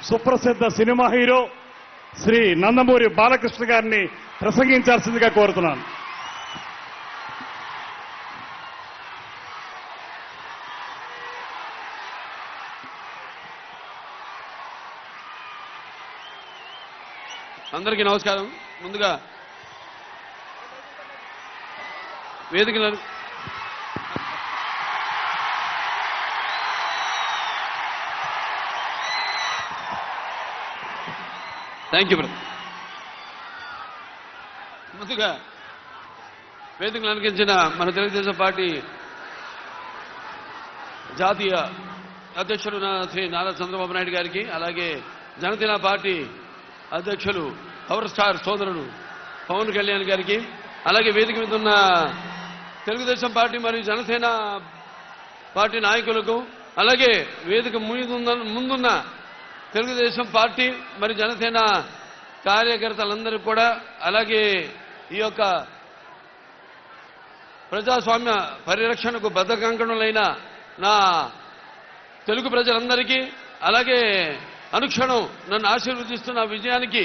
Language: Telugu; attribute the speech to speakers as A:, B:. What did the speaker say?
A: సుప్రసిద్ధ సినిమా హీరో శ్రీ నందమూరి బాలకృష్ణ గారిని ప్రసంగించాల్సిందిగా కోరుతున్నాను.
B: అందరికీ నమస్కారం. ముందుగా వేదికలను థ్యాంక్ యూ బ్రదర్. ముందుగా వేదికలు అలంకరించిన మన తెలుగుదేశం పార్టీ జాతీయ అధ్యక్షుడు శ్రీ నారా చంద్రబాబు నాయుడు గారికి, అలాగే జనసేన పార్టీ అధ్యక్షులు పవర్ స్టార్ సోదరుడు పవన్ కళ్యాణ్ గారికి, అలాగే వేదిక మీద ఉన్న తెలుగుదేశం పార్టీ మరియు జనసేన పార్టీ నాయకులకు, అలాగే వేదిక ముందున్న తెలుగుదేశం పార్టీ మరి జనసేన కార్యకర్తలందరూ కూడా, అలాగే ఈ యొక్క ప్రజాస్వామ్య పరిరక్షణకు బద్ధకంకణులైన నా తెలుగు ప్రజలందరికీ, అలాగే అనుక్షణం నన్ను ఆశీర్వదిస్తున్న విజయానికి